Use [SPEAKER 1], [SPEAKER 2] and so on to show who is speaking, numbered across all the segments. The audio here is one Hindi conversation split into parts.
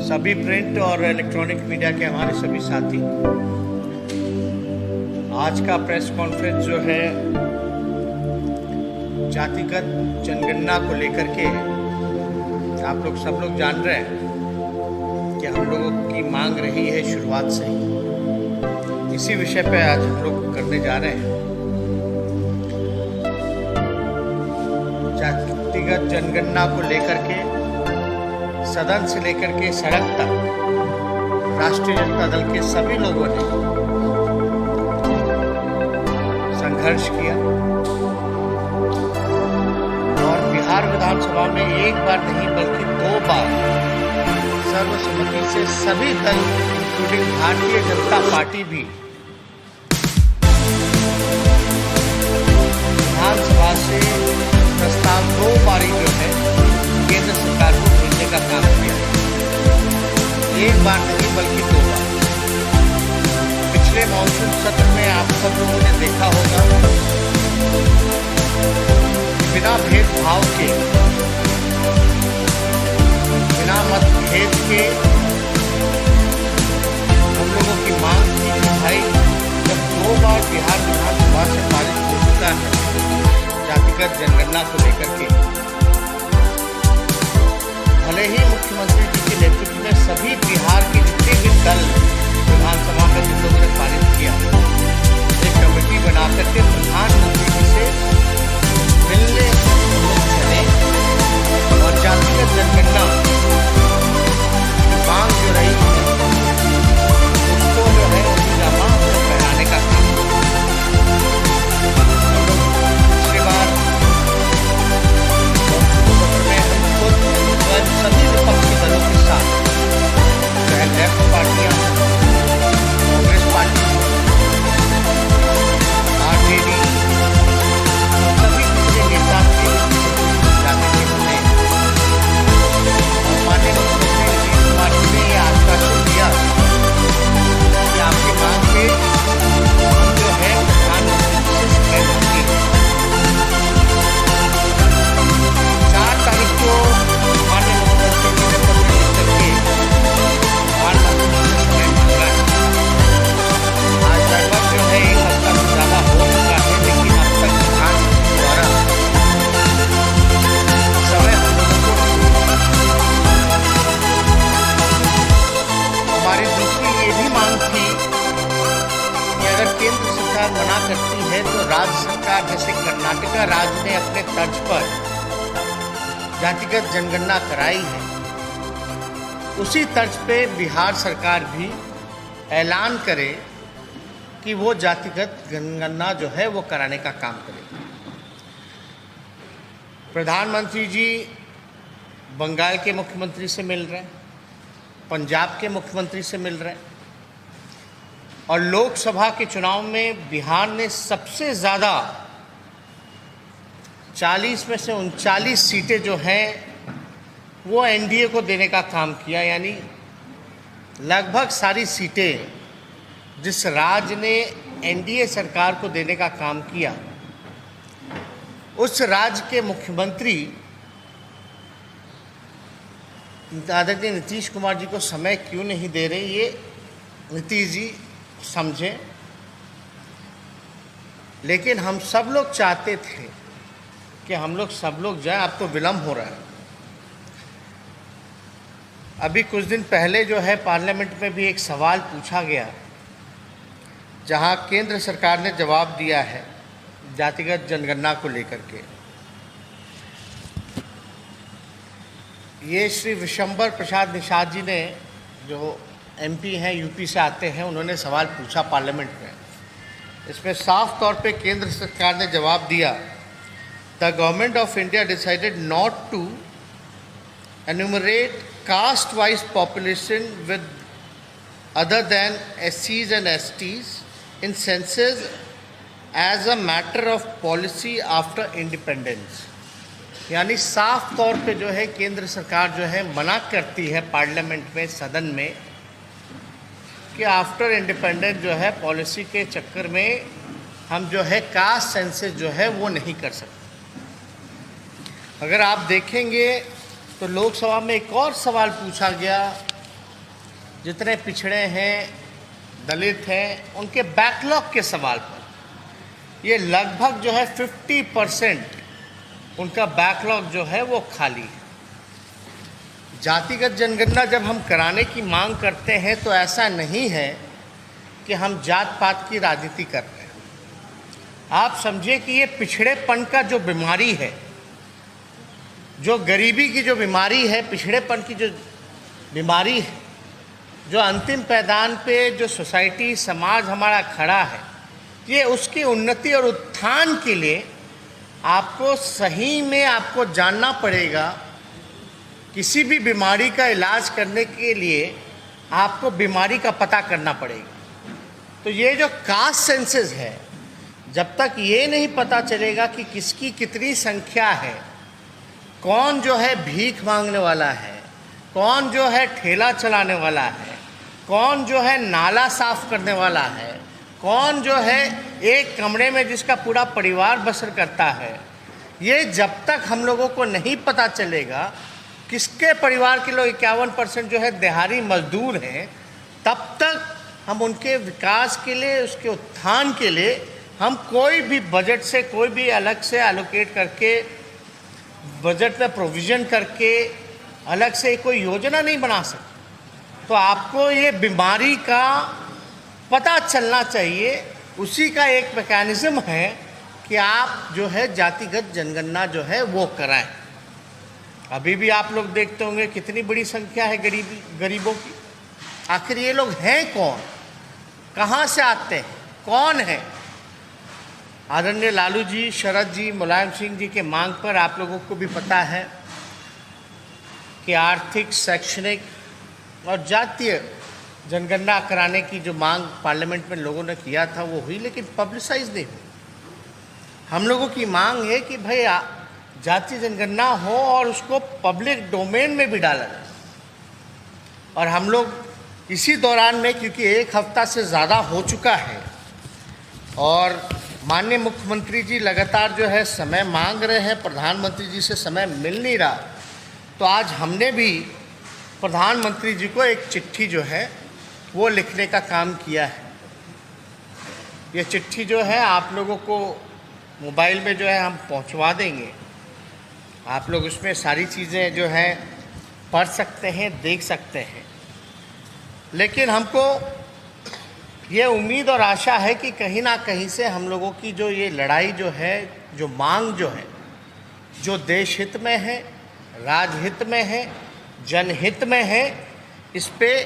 [SPEAKER 1] सभी प्रिंट और इलेक्ट्रॉनिक मीडिया के हमारे सभी साथी, आज का प्रेस कॉन्फ्रेंस जो है जातिगत जनगणना को लेकर के, आप लोग सब लोग जान रहे हैं कि हम लोगों की मांग रही है शुरुआत से ही। इसी विषय पे आज हम लोग करने जा रहे हैं। जातिगत जनगणना को लेकर के सदन से लेकर के सड़क तक राष्ट्रीय जनता दल के सभी लोगों ने संघर्ष किया और बिहार विधानसभा में एक बार नहीं बल्कि 2 बार सर्वसम्मति से सभी दल इंक्लूडिंग भारतीय जनता पार्टी भी विधानसभा से प्रस्ताव 2 बारी जो है केंद्र सरकार को भेजने का काम किया। एक बार नहीं बल्कि 2 बार। पिछले मॉनसून सत्र में आप सब लोगों ने देखा होगा, बिना भेदभाव के, बिना मतभेद के हम लोगों की मांग थी कि भाई जब 2 बार बिहार विधानसभा से पारित हो चुका है जातिगत जनगणना को लेकर के, भले ही मुख्यमंत्री जी के नेतृत्व में सभी बिहार के जितने भी दल विधानसभा में जिन लोगों ने पारित किया, एक कमेटी बना करके प्रधानमंत्री जी से मिलने चले और जातिगत जनगणना मांग जो रही उसको जो है जामा पहनाने का काम। पिछली बार सभी विपक्षी दलों के साथ, चाहे लेफ्ट पार्टियां, कांग्रेस पार्टी, आरजेडी, सभी दूसरे नेता जाने के हमने माननीय मुख्यमंत्री नीतीश कुमार जी ने यह आश्वासन दिया कि आपकी मांग पे हम जो है प्रधानमंत्री से शिकायत होगी। 4 तारीख को माननीय मुख्यमंत्री जी ने पत्र लिख करके प्रधानमंत्री से समय मांगा है। आज लगभग जो है 1 हफ्ता से ज़्यादा हो चुका है, लेकिन अब तक प्रधानमंत्री द्वारा समय हम लोगों को हमारी दूसरी ये भी मांग थी कि अगर केंद्र सरकार मना करती है तो राज्य सरकार, जैसे कर्नाटका राज्य ने अपने तर्ज पर जातिगत जनगणना कराई है, उसी तर्ज पे बिहार सरकार भी ऐलान करे कि वो जातिगत जनगणना जो है वो कराने का काम करे। प्रधानमंत्री जी बंगाल के मुख्यमंत्री से मिल रहे हैं, पंजाब के मुख्यमंत्री से मिल रहे हैं, और लोकसभा के चुनाव में बिहार ने सबसे ज़्यादा 40 में से 39 सीटें जो हैं वो एनडीए को देने का काम किया। यानी लगभग सारी सीटें जिस राज्य ने एनडीए सरकार को देने का काम किया, उस राज्य के मुख्यमंत्री आदरणीय नीतीश कुमार जी को समय क्यों नहीं दे रहे, ये नीतीश जी समझें। लेकिन हम सब लोग चाहते थे कि हम लोग सब लोग जाएं। अब तो विलम्ब हो रहा है। अभी कुछ दिन पहले जो है पार्लियामेंट में भी एक सवाल पूछा गया, जहां केंद्र सरकार ने जवाब दिया है जातिगत जनगणना को लेकर के। ये श्री विशंबर प्रसाद निषाद जी ने, जो एमपी हैं, यूपी से आते हैं, उन्होंने सवाल पूछा पार्लियामेंट में। इसमें साफ तौर पे केंद्र सरकार ने जवाब दिया, The government of India decided not to enumerate caste-wise population with other than SCs and STs in census as a matter of policy after independence। यानी साफ तौर पे जो है केंद्र सरकार जो है मना करती है पार्लियामेंट में, सदन में, कि आफ्टर इंडिपेंडेंस जो है पॉलिसी के चक्कर में हम जो है कास्ट सेंसस जो है वो नहीं कर सकते। अगर आप देखेंगे तो लोकसभा में एक और सवाल पूछा गया जितने पिछड़े हैं, दलित हैं, उनके बैकलॉग के सवाल पर ये लगभग जो है 50% उनका बैकलॉग जो है वो खाली है। जातिगत जनगणना जब हम कराने की मांग करते हैं तो ऐसा नहीं है कि हम जात पात की राजनीति कर रहे हैं। आप समझिए कि ये पिछड़ेपन का जो बीमारी है, जो गरीबी की जो बीमारी है, पिछड़ेपन की जो बीमारी है, जो अंतिम पैदान पे जो सोसाइटी समाज हमारा खड़ा है, ये उसकी उन्नति और उत्थान के लिए आपको सही में आपको जानना पड़ेगा। किसी भी बीमारी का इलाज करने के लिए आपको बीमारी का पता करना पड़ेगा। तो ये जो कास्ट सेंसस है, जब तक ये नहीं पता चलेगा कि किसकी कितनी संख्या है, कौन जो है भीख मांगने वाला है, कौन जो है ठेला चलाने वाला है, कौन जो है नाला साफ करने वाला है, कौन जो है एक कमरे में जिसका पूरा परिवार बसर करता है, ये जब तक हम लोगों को नहीं पता चलेगा किसके परिवार के लोग 51% जो है दिहाड़ी मजदूर हैं, तब तक हम उनके विकास के लिए, उसके उत्थान के लिए हम कोई भी बजट से कोई भी अलग से एलोकेट करके, बजट में प्रोविज़न करके अलग से कोई योजना नहीं बना सकते। तो आपको ये बीमारी का पता चलना चाहिए। उसी का एक मैकेनिज़्म है कि आप जो है जातिगत जनगणना जो है वो कराएं। अभी भी आप लोग देखते होंगे कितनी बड़ी संख्या है गरीबों की। आखिर ये लोग हैं कौन, कहाँ से आते हैं, कौन है? आदरणीय लालू जी, शरद जी, मुलायम सिंह जी के मांग पर आप लोगों को भी पता है कि आर्थिक, शैक्षणिक और जातीय जनगणना कराने की जो मांग पार्लियामेंट में लोगों ने किया था वो हुई, लेकिन पब्लिसाइज नहीं हुई। हम लोगों की मांग है कि भाई जातीय जनगणना हो और उसको पब्लिक डोमेन में भी डाला जाए। और हम लोग इसी दौरान में, क्योंकि एक हफ्ता से ज़्यादा हो चुका है और माननीय मुख्यमंत्री जी लगातार जो है समय मांग रहे हैं, प्रधानमंत्री जी से समय मिल नहीं रहा, तो आज हमने भी प्रधानमंत्री जी को एक चिट्ठी जो है वो लिखने का काम किया है। ये चिट्ठी जो है आप लोगों को मोबाइल में जो है हम पहुंचवा देंगे। आप लोग उसमें सारी चीज़ें जो हैं पढ़ सकते हैं, देख सकते हैं। लेकिन हमको ये उम्मीद और आशा है कि कहीं ना कहीं से हम लोगों की जो ये लड़ाई जो है, जो मांग जो है, जो देश हित में है, राजहित में है, जनहित में है, इस पे,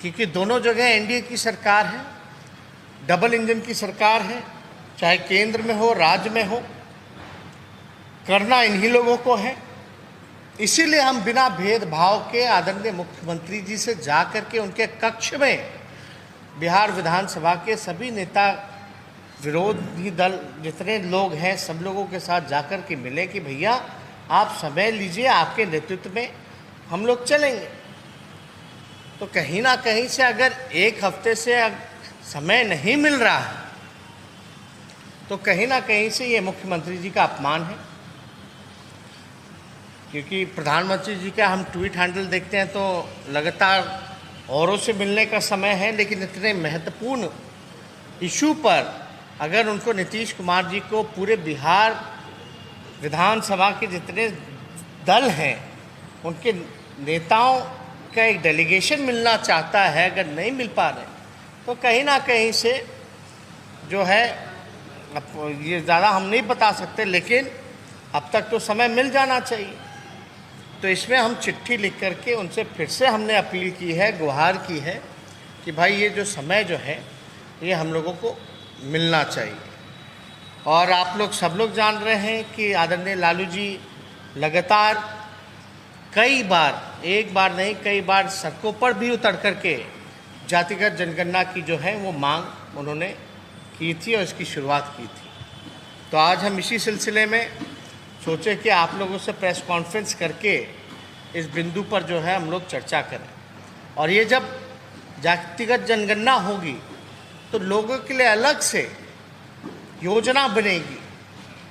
[SPEAKER 1] क्योंकि दोनों जगह एनडीए की सरकार है, डबल इंजन की सरकार है, चाहे केंद्र में हो, राज्य में हो, करना इन्हीं लोगों को है। इसीलिए हम बिना भेदभाव के आदरणीय मुख्यमंत्री जी से जा कर के उनके कक्ष में बिहार विधानसभा के सभी नेता, विरोधी दल जितने लोग हैं, सब लोगों के साथ जाकर के मिले कि भैया आप समय लीजिए, आपके नेतृत्व में हम लोग चलेंगे। तो कहीं ना कहीं से अगर एक हफ्ते से समय नहीं मिल रहा है तो कहीं ना कहीं से ये मुख्यमंत्री जी का अपमान है। क्योंकि प्रधानमंत्री जी का हम ट्वीट हैंडल देखते हैं तो लगातार औरों से मिलने का समय है, लेकिन इतने महत्वपूर्ण इशू पर अगर उनको नीतीश कुमार जी को पूरे बिहार विधानसभा के जितने दल हैं उनके नेताओं का एक डेलीगेशन मिलना चाहता है, अगर नहीं मिल पा रहे तो कहीं ना कहीं से जो है, अब ये ज़्यादा हम नहीं बता सकते, लेकिन अब तक तो समय मिल जाना चाहिए। तो इसमें हम चिट्ठी लिख करके उनसे फिर से हमने अपील की है, गुहार की है कि भाई ये जो समय जो है ये हम लोगों को मिलना चाहिए। और आप लोग सब लोग जान रहे हैं कि आदरणीय लालू जी लगातार कई बार, एक बार नहीं कई बार सड़कों पर भी उतर करके जातिगत जनगणना की जो है वो मांग उन्होंने की थी और इसकी शुरुआत की थी। तो आज हम इसी सिलसिले में सोचे कि आप लोगों से प्रेस कॉन्फ्रेंस करके इस बिंदु पर जो है हम लोग चर्चा करें। और ये जब जातिगत जनगणना होगी तो लोगों के लिए अलग से योजना बनेगी,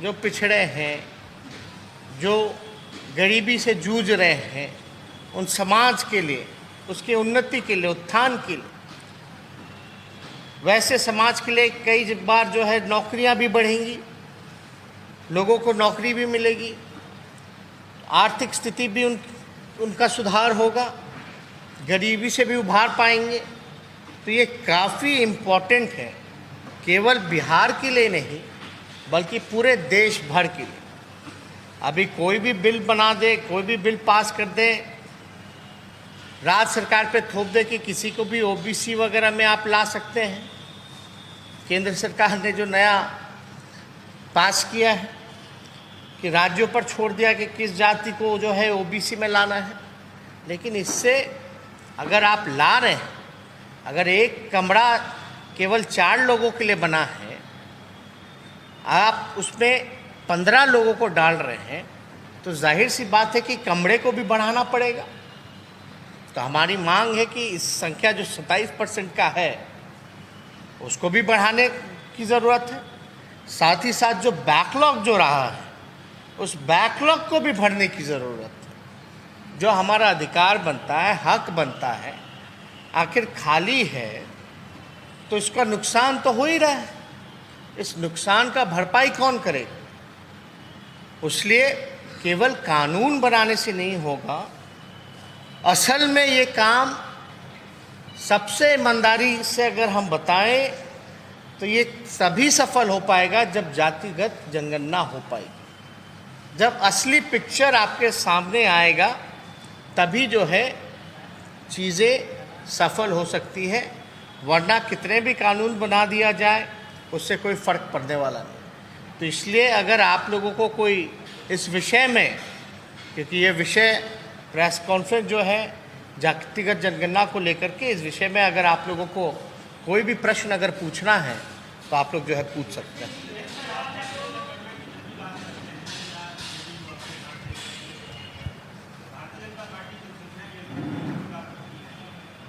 [SPEAKER 1] जो पिछड़े हैं, जो गरीबी से जूझ रहे हैं, उन समाज के लिए उसकी उन्नति के लिए, उत्थान के लिए। वैसे समाज के लिए कई बार जो है नौकरियां भी बढ़ेंगी, लोगों को नौकरी भी मिलेगी, आर्थिक स्थिति भी उनका सुधार होगा, गरीबी से भी उभार पाएंगे। तो ये काफ़ी इम्पोर्टेंट है, केवल बिहार के लिए नहीं बल्कि पूरे देश भर के लिए। अभी कोई भी बिल बना दे, कोई भी बिल पास कर दे, राज्य सरकार पे थोप दे कि किसी को भी ओबीसी वगैरह में आप ला सकते हैं। केंद्र सरकार ने जो नया पास किया है कि राज्यों पर छोड़ दिया कि किस जाति को जो है ओबीसी में लाना है, लेकिन इससे अगर आप ला रहे हैं, अगर एक कमरा केवल 4 लोगों के लिए बना है, आप उसमें 15 लोगों को डाल रहे हैं, तो जाहिर सी बात है कि कमरे को भी बढ़ाना पड़ेगा। तो हमारी मांग है कि इस संख्या जो 27% का है उसको भी बढ़ाने की ज़रूरत है। साथ ही साथ जो बैकलॉग जो रहा है उस बैकलॉग को भी भरने की ज़रूरत है। जो हमारा अधिकार बनता है, हक बनता है, आखिर खाली है तो इसका नुकसान तो हो ही रहा है। इस नुकसान का भरपाई कौन करेगा? इसलिए केवल कानून बनाने से नहीं होगा, असल में ये काम सबसे ईमानदारी से अगर हम बताएं तो ये तभी सफल हो पाएगा जब जातिगत जनगणना हो पाएगी। जब असली पिक्चर आपके सामने आएगा तभी जो है चीज़ें सफल हो सकती है, वरना कितने भी कानून बना दिया जाए उससे कोई फ़र्क पड़ने वाला नहीं। तो इसलिए अगर आप लोगों को कोई इस विषय में, क्योंकि ये विषय प्रेस कॉन्फ्रेंस जो है जातिगत जनगणना को लेकर के, इस विषय में अगर आप लोगों को कोई भी प्रश्न अगर पूछना है तो आप लोग जो है पूछ सकते हैं।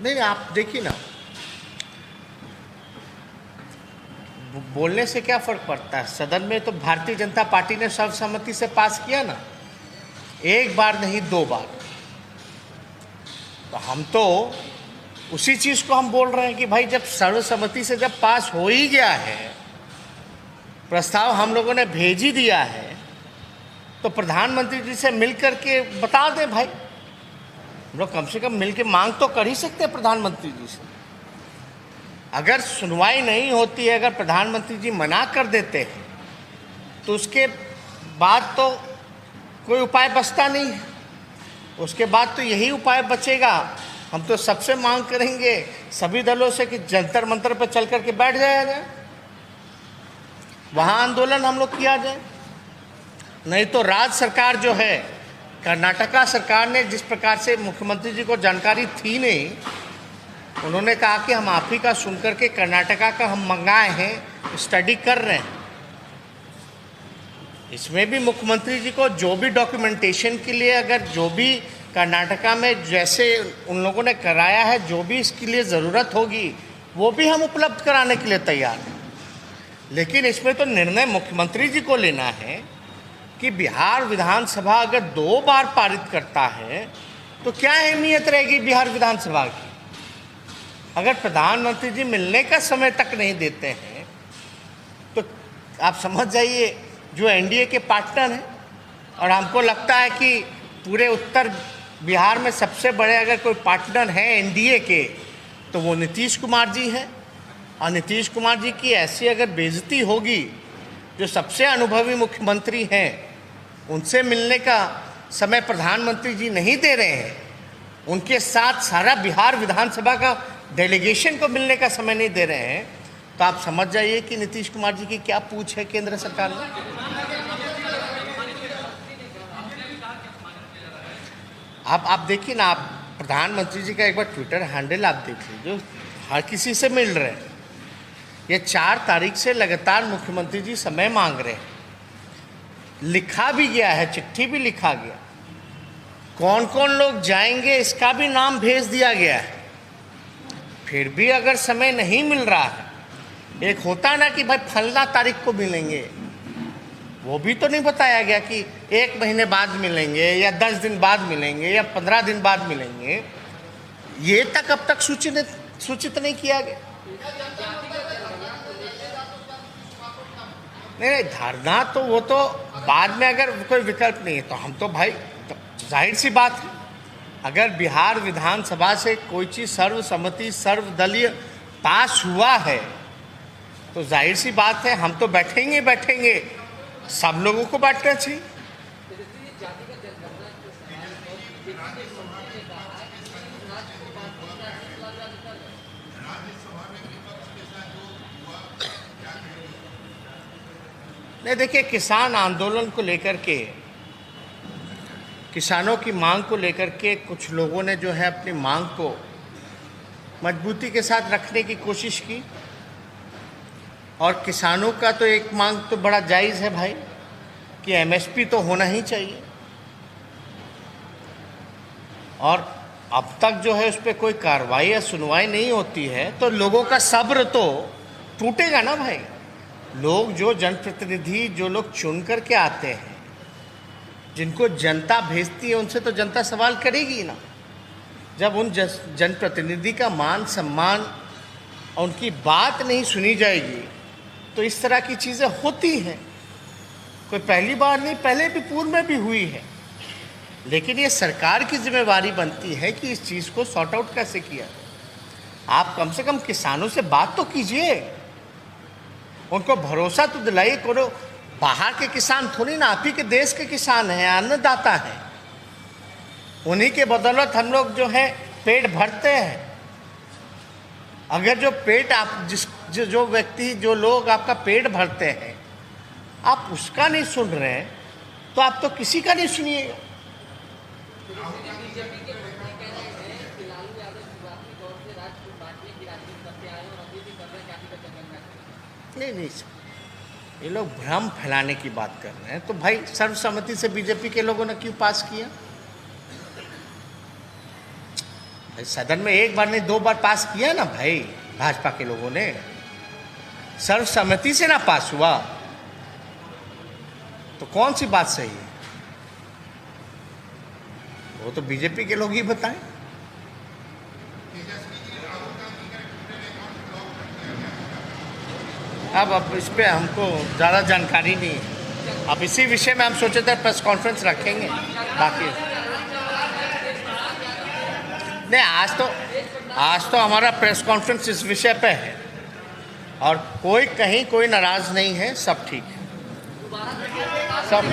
[SPEAKER 1] नहीं, आप देखिए ना, बोलने से क्या फ़र्क पड़ता है? सदन में तो भारतीय जनता पार्टी ने सर्वसम्मति से पास किया ना, एक बार नहीं 2 बार। तो हम तो उसी चीज़ को हम बोल रहे हैं कि भाई जब सर्वसम्मति से जब पास हो ही गया है, प्रस्ताव हम लोगों ने भेज ही दिया है, तो प्रधानमंत्री जी से मिल करके बता दें भाई। हम लोग कम से कम मिल के मांग तो कर ही सकते हैं प्रधानमंत्री जी से। अगर सुनवाई नहीं होती है, अगर प्रधानमंत्री जी मना कर देते हैं, तो उसके बाद तो कोई उपाय बचता नहीं है। उसके बाद तो यही उपाय बचेगा, हम तो सबसे मांग करेंगे सभी दलों से कि जंतर मंतर पर चल करके बैठ जाया जाए, वहाँ आंदोलन हम लोग किया जाए। नहीं तो राज्य सरकार जो है, कर्नाटका सरकार ने जिस प्रकार से मुख्यमंत्री जी को जानकारी थी नहीं, उन्होंने कहा कि हम आप ही का सुन करके कर्नाटका का हम मंगाए हैं, स्टडी कर रहे हैं। इसमें भी मुख्यमंत्री जी को जो भी डॉक्यूमेंटेशन के लिए, अगर जो भी कर्नाटका में जैसे उन लोगों ने कराया है, जो भी इसके लिए ज़रूरत होगी वो भी हम उपलब्ध कराने के लिए तैयार हैं। लेकिन इसमें तो निर्णय मुख्यमंत्री जी को लेना है कि बिहार विधानसभा अगर 2 बार पारित करता है तो क्या अहमियत रहेगी बिहार विधानसभा की। अगर प्रधानमंत्री जी मिलने का समय तक नहीं देते हैं तो आप समझ जाइए, जो एनडीए के पार्टनर हैं, और हमको लगता है कि पूरे उत्तर बिहार में सबसे बड़े अगर कोई पार्टनर हैं एनडीए के तो वो नीतीश कुमार जी हैं। और नीतीश कुमार जी की ऐसी अगर बेइज्जती होगी, जो सबसे अनुभवी मुख्यमंत्री हैं, उनसे मिलने का समय प्रधानमंत्री जी नहीं दे रहे हैं, उनके साथ सारा बिहार विधानसभा का डेलीगेशन को मिलने का समय नहीं दे रहे हैं, तो आप समझ जाइए कि नीतीश कुमार जी की क्या पूछ है केंद्र सरकार में। आप देखिए ना, आप प्रधानमंत्री जी का एक बार ट्विटर हैंडल आप देख लीजिए, जो हर किसी से मिल रहे हैं। ये 4 तारीख से लगातार मुख्यमंत्री जी समय मांग रहे हैं, लिखा भी गया है, चिट्ठी भी लिखा गया, कौन कौन लोग जाएंगे इसका भी नाम भेज दिया गया है। फिर भी अगर समय नहीं मिल रहा है, एक होता ना कि भाई फलना तारीख को मिलेंगे, वो भी तो नहीं बताया गया कि 1 महीने बाद मिलेंगे या 10 दिन बाद मिलेंगे या 15 दिन बाद मिलेंगे। ये तक अब तक सूचित नहीं किया गया। नहीं, धरना तो वो तो बाद में, अगर कोई विकल्प नहीं है तो हम तो भाई, तो जाहिर सी बात है, अगर बिहार विधानसभा से कोई चीज़ सर्वसम्मति सर्वदलीय पास हुआ है तो जाहिर सी बात है हम तो बैठेंगे, सब लोगों को बैठना चाहिए। नहीं, देखिए, किसान आंदोलन को लेकर के, किसानों की मांग को लेकर के कुछ लोगों ने जो है अपनी मांग को मजबूती के साथ रखने की कोशिश की, और किसानों का तो एक मांग तो बड़ा जायज़ है भाई कि एमएसपी तो होना ही चाहिए, और अब तक जो है उस पर कोई कार्रवाई या सुनवाई नहीं होती है तो लोगों का सब्र तो टूटेगा ना भाई। लोग, जो जनप्रतिनिधि, जो लोग चुन कर के आते हैं, जिनको जनता भेजती है, उनसे तो जनता सवाल करेगी ना। जब उन जनप्रतिनिधि का मान सम्मान और उनकी बात नहीं सुनी जाएगी तो इस तरह की चीज़ें होती हैं। कोई पहली बार नहीं, पहले भी पूर्व में भी हुई है, लेकिन ये सरकार की जिम्मेवारी बनती है कि इस चीज़ को सॉर्ट आउट कैसे किया। आप कम से कम किसानों से बात तो कीजिए, उनको भरोसा तो दिलाइए। कोनो बाहर के किसान थोड़ी ना, आप ही के देश के किसान हैं, अन्नदाता हैं, उन्हीं के बदौलत हम लोग जो है पेट भरते हैं। अगर जो पेट आप जो व्यक्ति, जो लोग आपका पेट भरते हैं, आप उसका नहीं सुन रहे हैं तो आप तो किसी का नहीं सुनिएगा। नहीं, ये लोग भ्रम फैलाने की बात कर रहे हैं। तो भाई, सर्वसम्मति से बीजेपी के लोगों ने क्यों पास किया? भाई, सदन में एक बार नहीं 2 बार पास किया ना भाई, भाजपा के लोगों ने। सर्वसम्मति से ना पास हुआ तो कौन सी बात सही है? वो तो बीजेपी के लोग ही बताएं। अब इस पे हमको ज़्यादा जानकारी नहीं है। अब इसी विषय में हम सोचे थे प्रेस कॉन्फ्रेंस रखेंगे। बाकी नहीं, आज तो हमारा प्रेस कॉन्फ्रेंस इस विषय पे है, और कोई नाराज़ नहीं है, सब ठीक है, सब